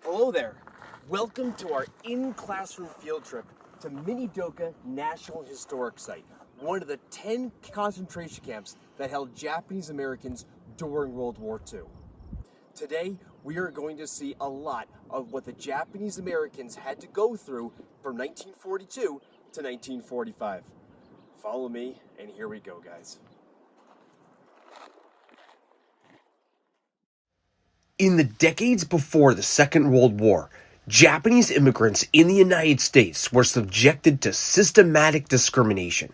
Hello there. Welcome to our in-classroom field trip to Minidoka National Historic Site, one of the 10 concentration camps that held Japanese Americans during World War II. Today, we are going to see a lot of what the Japanese Americans had to go through from 1942 to 1945. Follow me, and here we go, guys. In the decades before the Second World War, Japanese immigrants in the United States were subjected to systematic discrimination.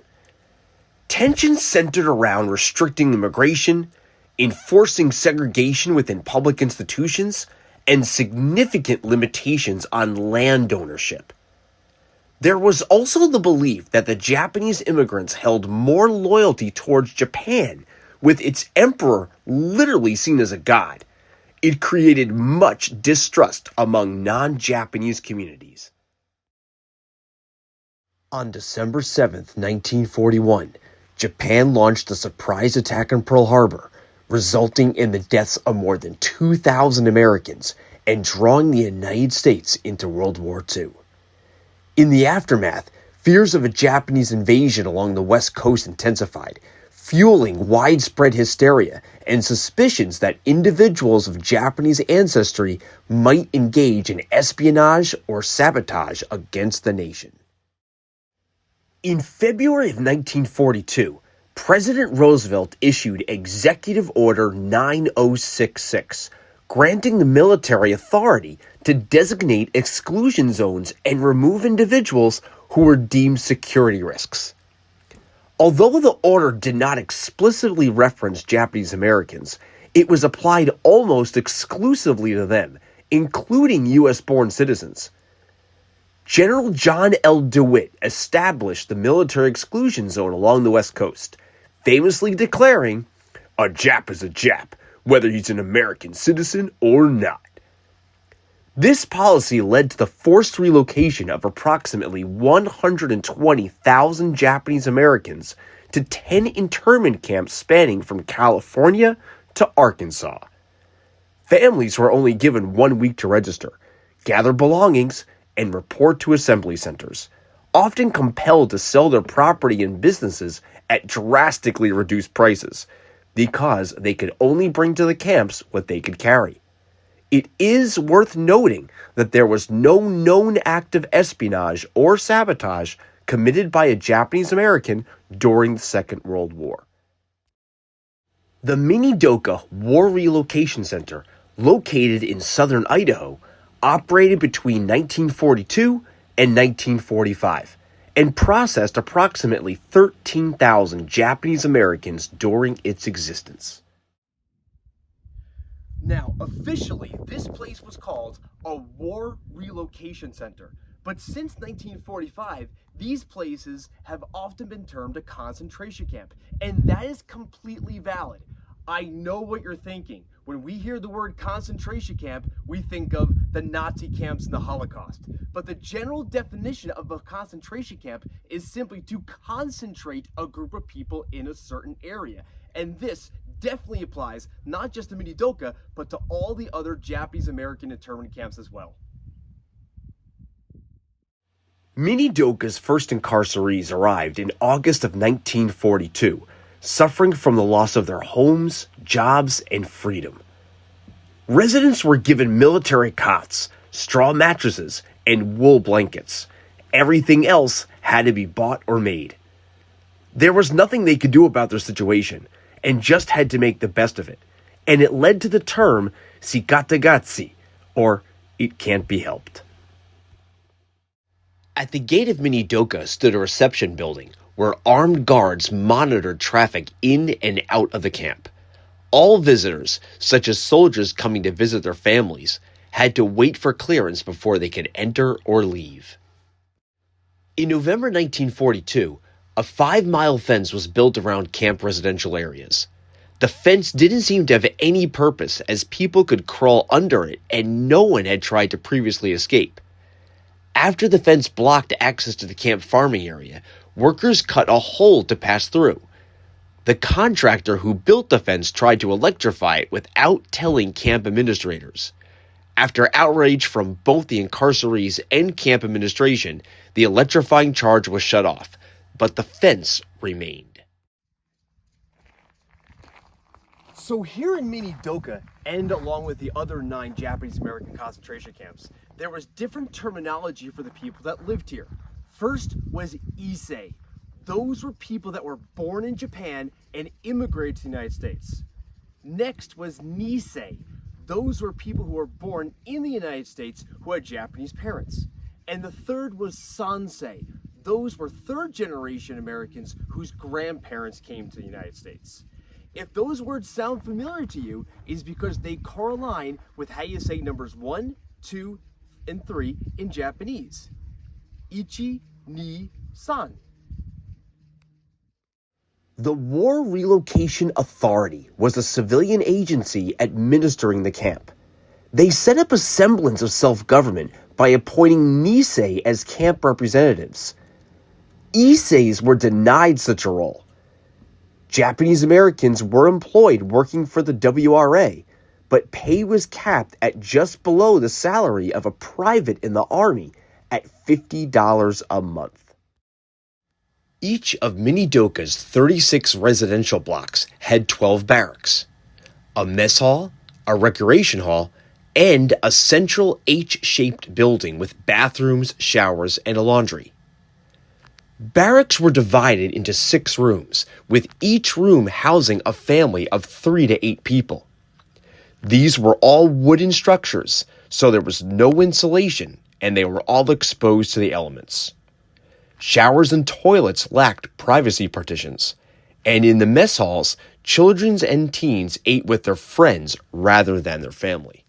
Tensions centered around restricting immigration, enforcing segregation within public institutions, and significant limitations on land ownership. There was also the belief that the Japanese immigrants held more loyalty towards Japan, with its emperor literally seen as a god. It created much distrust among non-Japanese communities. On December 7th, 1941, Japan launched a surprise attack on Pearl Harbor, resulting in the deaths of more than 2,000 Americans and drawing the United States into World War II. In the aftermath, fears of a Japanese invasion along the West Coast intensified, fueling widespread hysteria and suspicions that individuals of Japanese ancestry might engage in espionage or sabotage against the nation. In February of 1942, President Roosevelt issued Executive Order 9066, granting the military authority to designate exclusion zones and remove individuals who were deemed security risks. Although the order did not explicitly reference Japanese Americans, it was applied almost exclusively to them, including U.S.-born citizens. General John L. DeWitt established the military exclusion zone along the West Coast, famously declaring, "A Jap is a Jap, whether he's an American citizen or not." This policy led to the forced relocation of approximately 120,000 Japanese Americans to 10 internment camps spanning from California to Arkansas. Families were only given 1 week to register, gather belongings, and report to assembly centers, often compelled to sell their property and businesses at drastically reduced prices, because they could only bring to the camps what they could carry. It is worth noting that there was no known act of espionage or sabotage committed by a Japanese American during the Second World War. The Minidoka War Relocation Center, located in southern Idaho, operated between 1942 and 1945 and processed approximately 13,000 Japanese Americans during its existence. Now, officially, this place was called a War Relocation Center, but since 1945, these places have often been termed a concentration camp, and that is completely valid. I know what you're thinking. When we hear the word concentration camp, we think of the Nazi camps and the Holocaust. But the general definition of a concentration camp is simply to concentrate a group of people in a certain area. And this definitely applies not just to Minidoka, but to all the other Japanese American internment camps as well. Minidoka's first incarcerees arrived in August of 1942, suffering from the loss of their homes, jobs, and freedom. Residents were given military cots, straw mattresses, and wool blankets. Everything else had to be bought or made. There was nothing they could do about their situation, and just had to make the best of it, and it led to the term shikatagatsu, or it can't be helped. At the gate of Minidoka stood a reception building where armed guards monitored traffic in and out of the camp. All visitors, such as soldiers coming to visit their families, had to wait for clearance before they could enter or leave. In November 1942, a 5-mile fence was built around camp residential areas. The fence didn't seem to have any purpose, as people could crawl under it and no one had tried to previously escape. After the fence blocked access to the camp farming area, workers cut a hole to pass through. The contractor who built the fence tried to electrify it without telling camp administrators. After outrage from both the incarcerees and camp administration, the electrifying charge was shut off, but the fence remained. So here in Minidoka, and along with the other 9 Japanese American concentration camps, there was different terminology for the people that lived here. First was Issei. Those were people that were born in Japan and immigrated to the United States. Next was Nisei. Those were people who were born in the United States who had Japanese parents. And the third was Sansei. Those were third-generation Americans whose grandparents came to the United States. If those words sound familiar to you, is because they correlate with how you say numbers 1, 2, and 3 in Japanese. Ichi, ni, san. The War Relocation Authority was a civilian agency administering the camp. They set up a semblance of self-government by appointing Nisei as camp representatives. Isseis were denied such a role. Japanese Americans were employed working for the WRA, but pay was capped at just below the salary of a private in the Army at $50 a month. Each of Minidoka's 36 residential blocks had 12 barracks, a mess hall, a recreation hall, and a central H-shaped building with bathrooms, showers, and a laundry. Barracks were divided into 6 rooms, with each room housing a family of 3 to 8 people. These were all wooden structures, so there was no insulation, and they were all exposed to the elements. Showers and toilets lacked privacy partitions, and in the mess halls, children and teens ate with their friends rather than their family.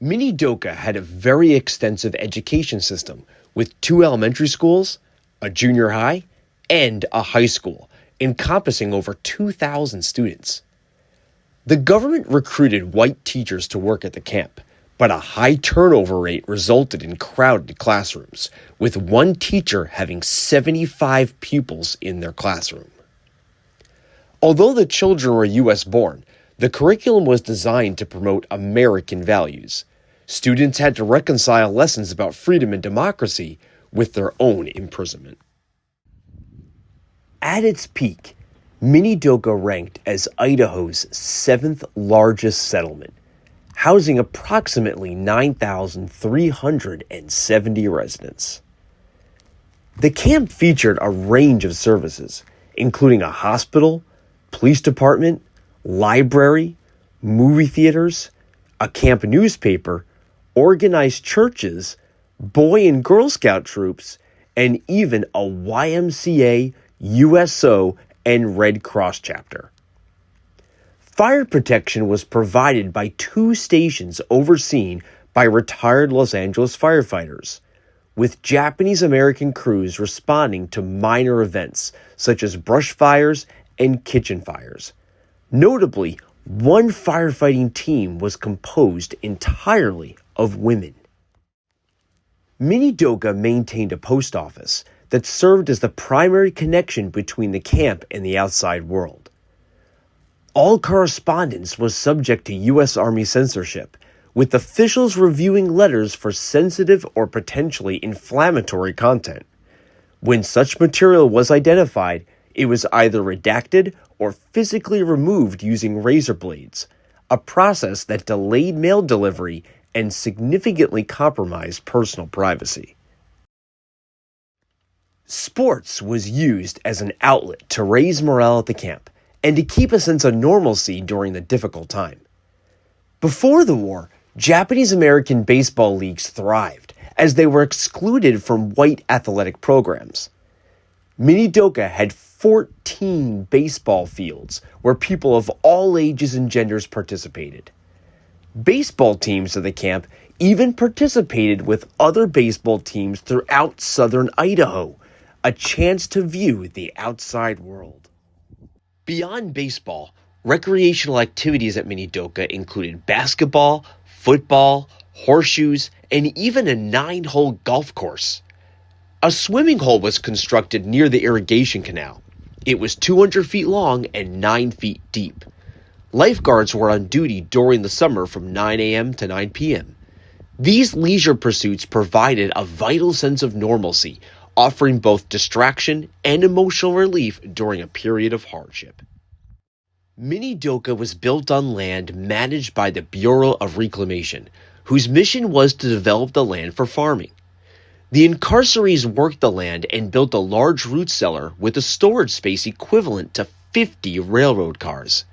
Minidoka had a very extensive education system with 2 elementary schools, a junior high, and a high school, encompassing over 2,000 students. The government recruited white teachers to work at the camp, but a high turnover rate resulted in crowded classrooms, with one teacher having 75 pupils in their classroom. Although the children were U.S. born, the curriculum was designed to promote American values. Students had to reconcile lessons about freedom and democracy with their own imprisonment. At its peak, Minidoka ranked as Idaho's 7th largest settlement, housing approximately 9,370 residents. The camp featured a range of services, including a hospital, police department, library, movie theaters, a camp newspaper, organized churches, Boy and Girl Scout troops, and even a YMCA, USO, and Red Cross chapter. Fire protection was provided by 2 stations overseen by retired Los Angeles firefighters, with Japanese American crews responding to minor events such as brush fires and kitchen fires. Notably, one firefighting team was composed entirely of women. Minidoka maintained a post office that served as the primary connection between the camp and the outside world. All correspondence was subject to U.S. Army censorship, with officials reviewing letters for sensitive or potentially inflammatory content. When such material was identified, it was either redacted or physically removed using razor blades, a process that delayed mail delivery and significantly compromised personal privacy. Sports was used as an outlet to raise morale at the camp and to keep a sense of normalcy during the difficult time. Before the war, Japanese American baseball leagues thrived as they were excluded from white athletic programs. Minidoka had 14 baseball fields where people of all ages and genders participated. Baseball teams of the camp even participated with other baseball teams throughout southern Idaho, a chance to view the outside world. Beyond baseball, recreational activities at Minidoka included basketball, football, horseshoes, and even a 9-hole golf course. A swimming hole was constructed near the irrigation canal. It was 200 feet long and 9 feet deep. Lifeguards were on duty during the summer from 9 a.m. to 9 p.m. These leisure pursuits provided a vital sense of normalcy, offering both distraction and emotional relief during a period of hardship. Minidoka was built on land managed by the Bureau of Reclamation, whose mission was to develop the land for farming. The incarcerees worked the land and built a large root cellar with a storage space equivalent to 50 railroad cars.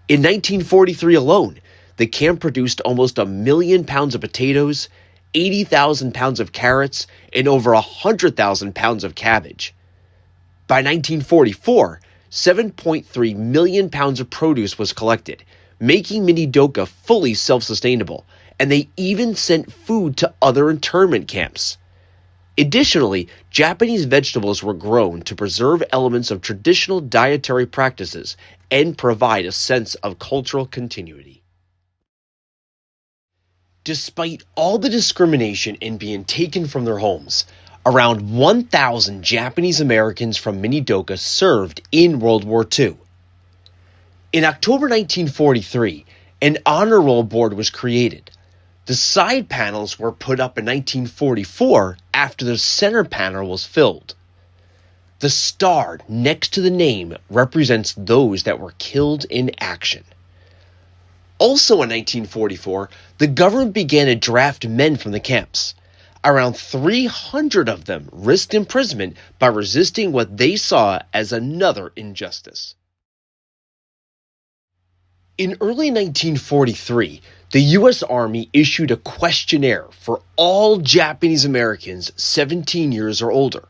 In 1943 alone, the camp produced almost 1 million pounds of potatoes, 80,000 pounds of carrots, and over 100,000 pounds of cabbage. By 1944, 7.3 million pounds of produce was collected, making Minidoka fully self-sustainable, and they even sent food to other internment camps. Additionally, Japanese vegetables were grown to preserve elements of traditional dietary practices and provide a sense of cultural continuity. Despite all the discrimination and being taken from their homes, around 1,000 Japanese Americans from Minidoka served in World War II. In October 1943, an honor roll board was created. The side panels were put up in 1944 after the center panel was filled. The star next to the name represents those that were killed in action. Also in 1944, the government began to draft men from the camps. Around 300 of them risked imprisonment by resisting what they saw as another injustice. In early 1943, the U.S. Army issued a questionnaire for all Japanese Americans 17 years or older.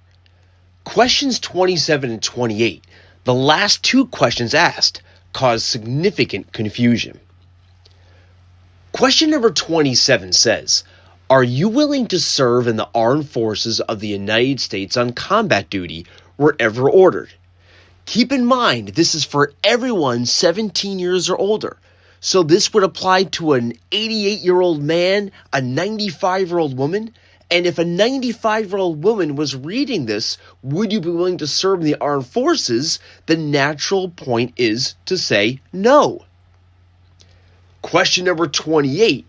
Questions 27 and 28, the last two questions asked, caused significant confusion. Question number 27 says, "Are you willing to serve in the armed forces of the United States on combat duty wherever ordered?" Keep in mind, this is for everyone 17 years or older. So this would apply to an 88-year-old man, a 95-year-old woman, and if a 95-year-old woman was reading this, would you be willing to serve in the armed forces? The natural point is to say no. Question number 28.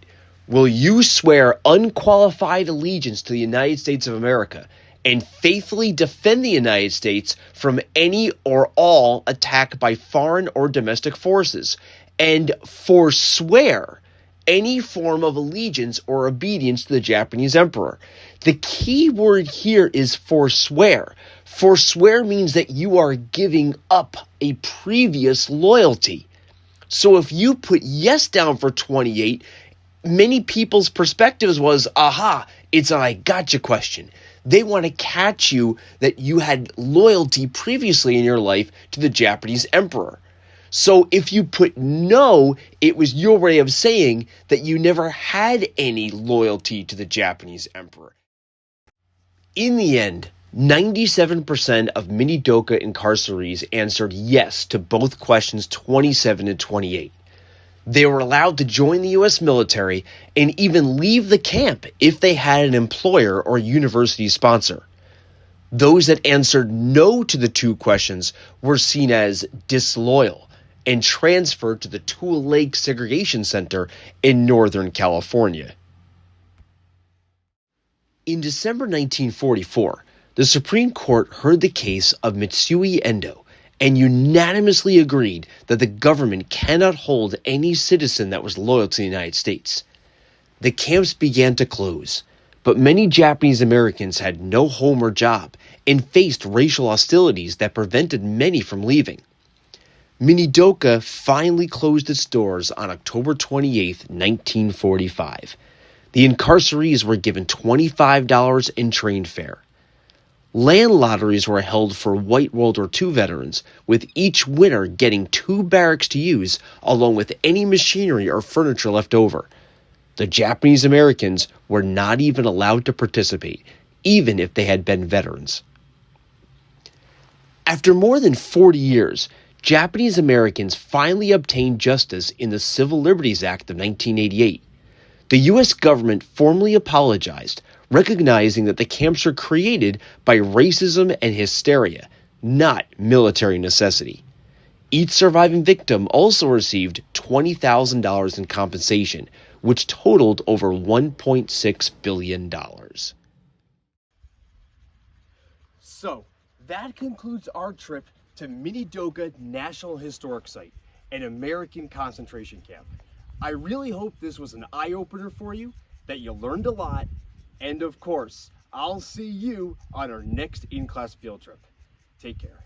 Will you swear unqualified allegiance to the United States of America and faithfully defend the United States from any or all attack by foreign or domestic forces, and forswear any form of allegiance or obedience to the Japanese emperor? The key word here is forswear. Forswear means that you are giving up a previous loyalty. So if you put yes down for 28, many people's perspectives was, aha, it's an I gotcha question. They want to catch you that you had loyalty previously in your life to the Japanese emperor. So if you put no, it was your way of saying that you never had any loyalty to the Japanese emperor. In the end, 97% of Minidoka incarcerees answered yes to both questions 27 and 28. They were allowed to join the U.S. military and even leave the camp if they had an employer or university sponsor. Those that answered no to the two questions were seen as disloyal and transferred to the Tule Lake Segregation Center in Northern California. In December 1944, the Supreme Court heard the case of Mitsui Endo and unanimously agreed that the government cannot hold any citizen that was loyal to the United States. The camps began to close, but many Japanese Americans had no home or job and faced racial hostilities that prevented many from leaving. Minidoka finally closed its doors on October 28, 1945. The incarcerees were given $25 in train fare. Land lotteries were held for white World War II veterans, with each winner getting 2 barracks to use, along with any machinery or furniture left over. The Japanese Americans were not even allowed to participate, even if they had been veterans. After more than 40 years, Japanese Americans finally obtained justice in the Civil Liberties Act of 1988. The U.S. government formally apologized, recognizing that the camps were created by racism and hysteria, not military necessity. Each surviving victim also received $20,000 in compensation, which totaled over $1.6 billion. So, that concludes our trip to Minidoka National Historic Site, an American concentration camp. I really hope this was an eye-opener for you, that you learned a lot, and of course, I'll see you on our next in-class field trip. Take care.